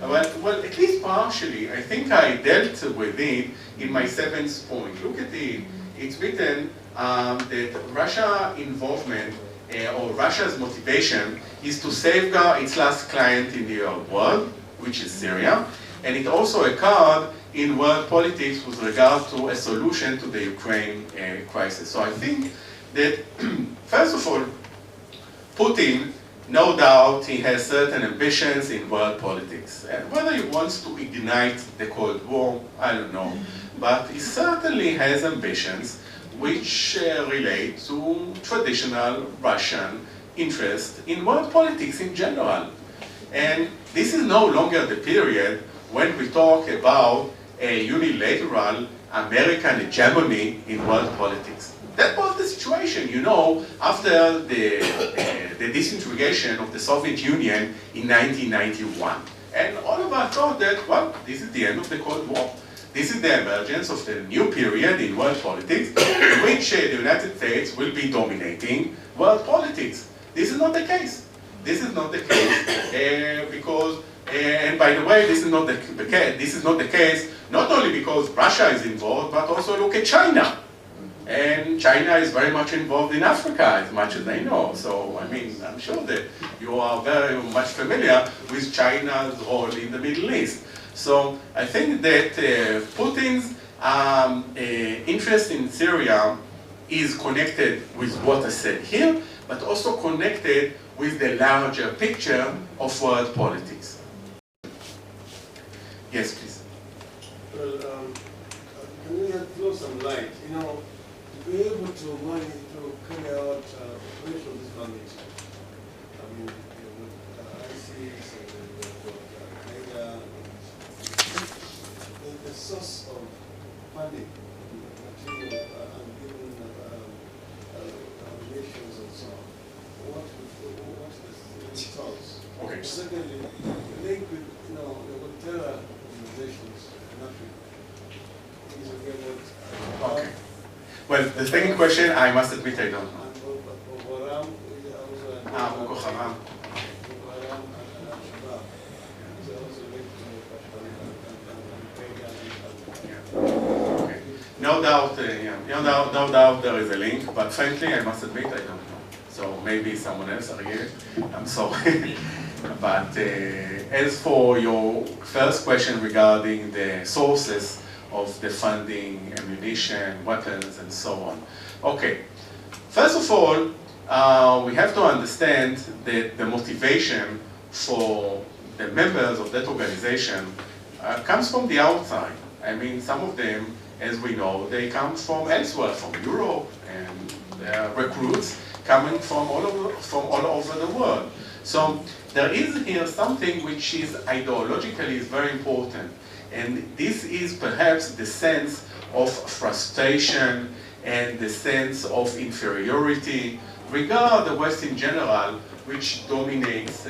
Well, at least partially. I think I dealt with it in my 7th point. Look at it. It's written that Russia involvement or Russia's motivation is to safeguard its last client in the world, which is Syria, and it also occurred in world politics with regard to a solution to the Ukraine crisis. So I think that, first of all, Putin, no doubt, he has certain ambitions in world politics. And whether he wants to ignite the Cold War, I don't know. But he certainly has ambitions which relate to traditional Russian interest in world politics in general. And this is no longer the period when we talk about a unilateral American hegemony in world politics. That was the situation, you know, after the disintegration of the Soviet Union in 1991. And all of us thought that, well, this is the end of the Cold War. This is the emergence of the new period in world politics in which the United States will be dominating world politics. This is not the case. This is not the case because, and by the way, this is not the case not only because Russia is involved, but also look at China. And China is very much involved in Africa, as much as I know. So, I mean, I'm sure that you are very much familiar with China's role in the Middle East. So, I think that Putin's interest in Syria is connected with what I said here, but also connected with the larger picture of world politics. Yes, please. Well, can you throw some light? You know, to be able to carry out operation of this magnitude, I mean, with ISIS and with Al-Qaeda, the source of funding, material, and given nations and so on. What's the results? Okay. Secondly, link with the terror organizations in Africa. These are again Okay. Well, the second question, I must admit I don't know. Boko Haram. Okay. No doubt, no doubt there is a link, but frankly, I must admit I don't know. So maybe someone else, Ariel, I'm sorry. But as for your first question regarding the sources of the funding, ammunition, weapons, and so on. Okay, first of all, we have to understand that the motivation for the members of that organization comes from the outside. I mean, some of them, as we know, they come from elsewhere, from Europe, and they are recruits coming from all over the world. So there is here something which is ideologically is very important. And this is perhaps the sense of frustration and the sense of inferiority regarding the West in general, which dominates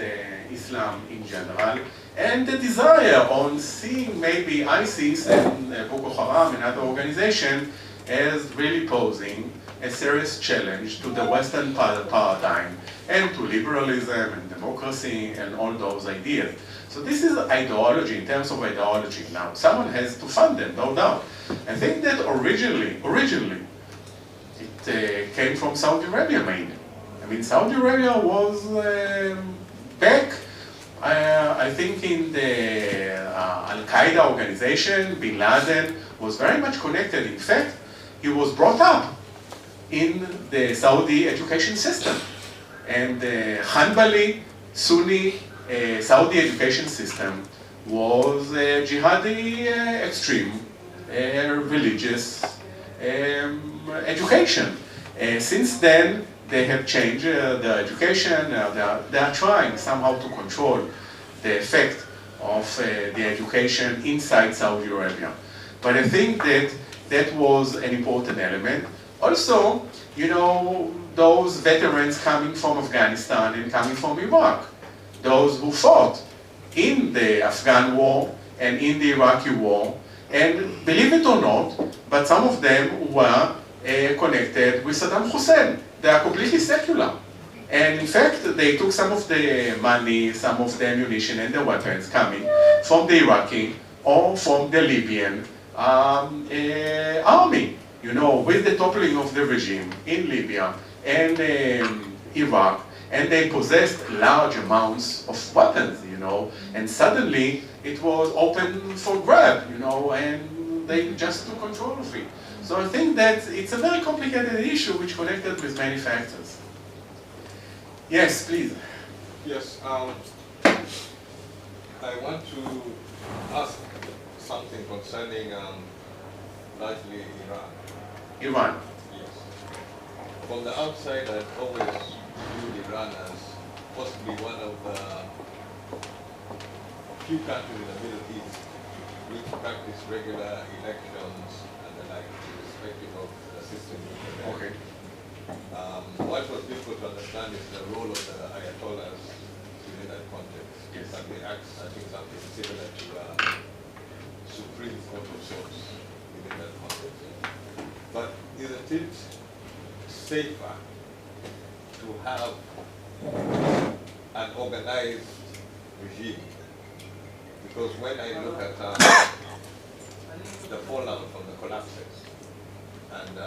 Islam in general, and the desire on seeing maybe ISIS and Boko Haram and other organizations as really posing a serious challenge to the Western paradigm and to liberalism and democracy and all those ideas. So this is ideology, in terms of ideology. Now, someone has to fund them, no doubt. I think that originally, it came from Saudi Arabia mainly. I mean, Saudi Arabia was back, I think in the Al-Qaeda organization, Bin Laden was very much connected. In fact, he was brought up in the Saudi education system. And the Hanbali, Sunni, Saudi education system was a jihadi extreme religious education. Since then, they have changed their education. They are trying somehow to control the effect of the education inside Saudi Arabia. But I think that that was an important element. Also, you know, those veterans coming from Afghanistan and coming from Iraq, those who fought in the Afghan war and in the Iraqi war, and believe it or not, but some of them were connected with Saddam Hussein. They are completely secular. And in fact, they took some of the money, some of the ammunition and the weapons coming from the Iraqi or from the Libyan army. You know, with the toppling of the regime in Libya and Iraq, and they possessed large amounts of weapons, you know, and suddenly it was open for grab, you know, and they just took control of it. So I think that it's a very complicated issue which connected with many factors. Yes, please. Yes, I want to ask something concerning largely Iran. Iran. Yes. From the outside, I've always viewed Iran as possibly one of the few countries in the Middle East which practice regular elections and the like, irrespective of the system. Okay. What was difficult to understand is the role of the Ayatollahs within that context. Yes. And they act, I think, something similar to Supreme Court of sorts within that context. But isn't it safer to have an organized regime? Because when I look at the fallout from the collapses and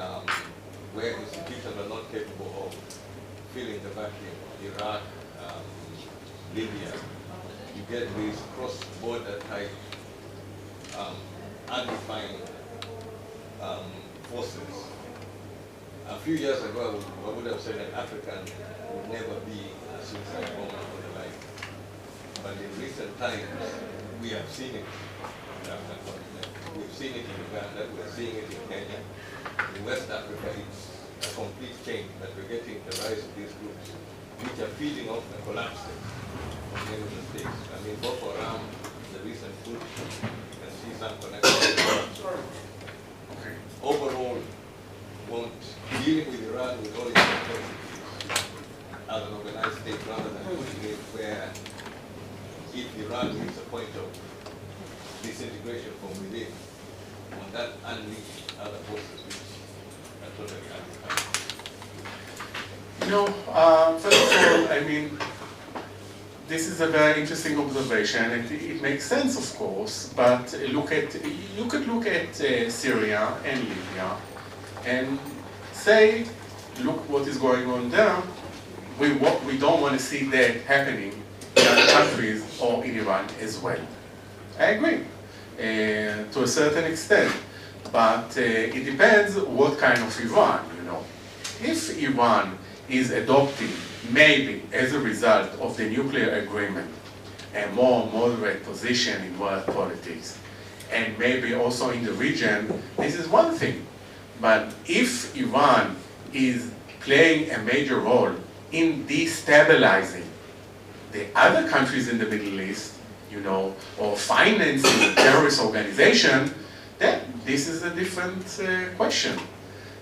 where institutions are not capable of filling the vacuum, Iraq, Libya, you get these cross-border type undefined forces. A few years ago, I would have said an African would never be a suicide bomber or the like. But in recent times, we have seen it in the African continent. We've seen it in Uganda, we're seeing it in Kenya. In West Africa, it's a complete change that we're getting the rise of these groups, which are feeding off the collapses of many of the states. I mean, Boko Haram, the recent coup, you can see some connection. Overall, dealing with Iran with all its complexities as an organized state rather than putting it where if Iran reaches a point of disintegration from within, will that unleash other forces which are totally undefined? You know, first of all, I mean, this is a very interesting observation, and it makes sense, of course. But you could look at Syria and Libya, and say, look what is going on there. We don't want to see that happening in other countries or in Iran as well. I agree, to a certain extent. But it depends what kind of Iran, you know. If Iran is adopting, maybe as a result of the nuclear agreement, a more moderate position in world politics, and maybe also in the region, this is one thing. But if Iran is playing a major role in destabilizing the other countries in the Middle East, you know, or financing terrorist organization, then this is a different question.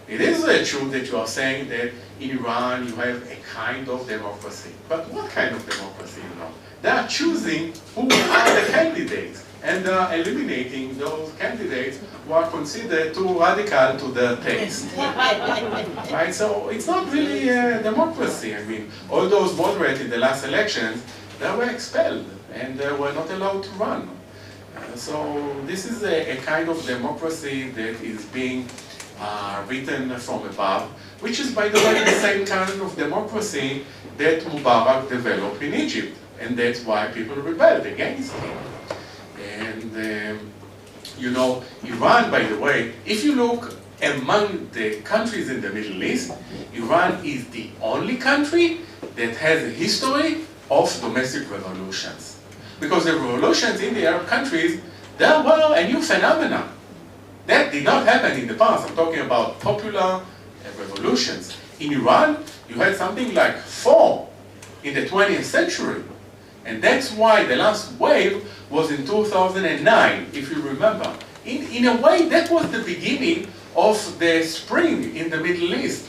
It is true that you are saying that in Iran you have a kind of democracy. But what kind of democracy, you know? They are choosing who are the candidates, and they are eliminating those candidates who are considered too radical to their taste. Right? So it's not really a democracy. I mean, all those moderates in the last elections, they were expelled, and they were not allowed to run. So this is a kind of democracy that is being written from above, which is, by the way, the same kind of democracy that Mubarak developed in Egypt, and that's why people rebelled against him. And you know, Iran, by the way, if you look among the countries in the Middle East, Iran is the only country that has a history of domestic revolutions. Because the revolutions in the Arab countries, they were a new phenomenon. That did not happen in the past. I'm talking about popular revolutions. In Iran, you had something like 4 in the 20th century. And that's why the last wave was in 2009, if you remember. In a way, that was the beginning of the spring in the Middle East.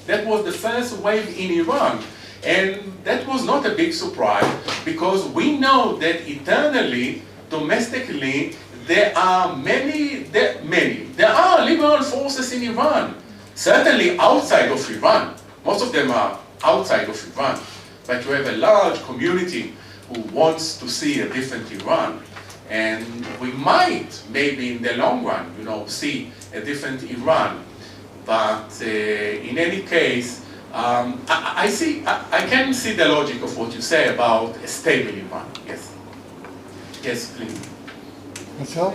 That was the first wave in Iran. And that was not a big surprise, because we know that internally, domestically, there are there are liberal forces in Iran. Certainly outside of Iran. Most of them are outside of Iran, but you have a large community who wants to see a different Iran. And we might, maybe in the long run, see a different Iran. But in any case, I can see the logic of what you say about a stable Iran. Yes. Yes, please. Michelle?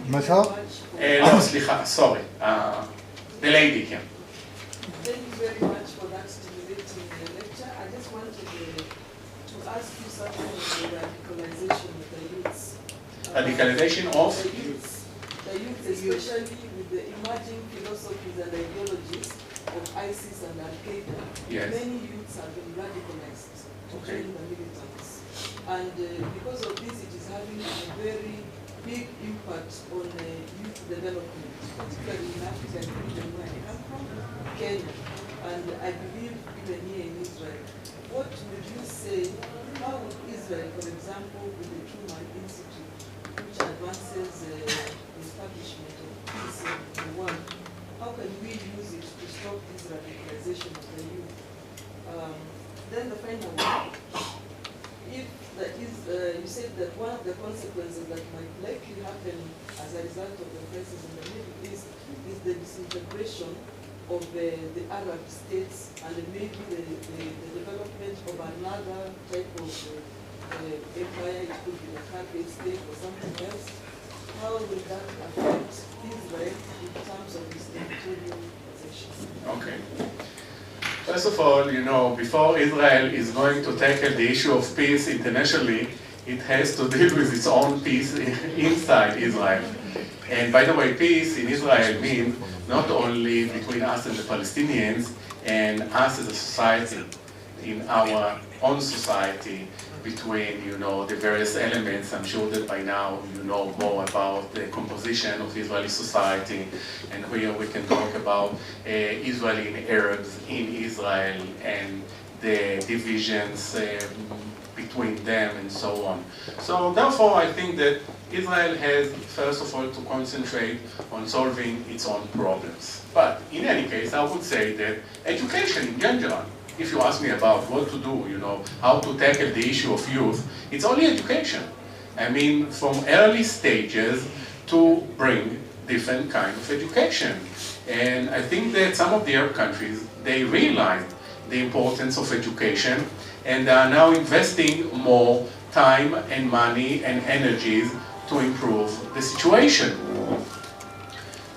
Michelle? No, slicha, sorry. The lady here. Thank you very much for that stimulating lecture. I just wanted to ask you something on the radicalization of the youths. Radicalization of? The youth, especially with the emerging philosophies and ideologies of ISIS and Al-Qaeda. Yes. Many youths have been radicalized to Okay. join the militants. And because of this, it is having a very big impact on youth development, particularly in Africa, region where I come from, Kenya, and I believe even here in Israel. What would you say, how would Israel, for example, with the Truman Institute, which advances the establishment of peace in the world, how can we use it to stop this radicalization of the youth? Then the final one, if there is, you said that one of the consequences that might likely happen as a result of the crisis in the Middle East is the disintegration of the Arab states and maybe the development of another type of empire. It could be a Caribbean state or something else. How will that affect Israel in terms of its territorial possession? Okay. First of all, before Israel is going to tackle the issue of peace internationally, it has to deal with its own peace inside Israel. And by the way, peace in Israel means not only between us and the Palestinians and us as a society, in our own society, between the various elements. I'm sure that by now you know more about the composition of Israeli society, and here we can talk about Israeli and Arabs in Israel and the divisions between them and so on. So therefore I think that Israel has first of all to concentrate on solving its own problems. But in any case I would say that education in general, if you ask me about what to do, how to tackle the issue of youth, it's only education. I mean, from early stages to bring different kind of education. And I think that some of the Arab countries, they realized the importance of education and they are now investing more time and money and energies to improve the situation.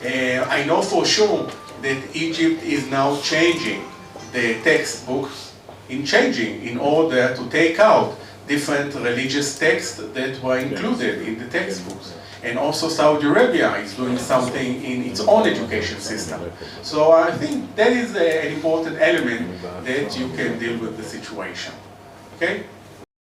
I know for sure that Egypt is now changing the textbooks in order to take out different religious texts that were included in the textbooks. And also Saudi Arabia is doing something in its own education system. So I think that is an important element that you can deal with the situation. Okay?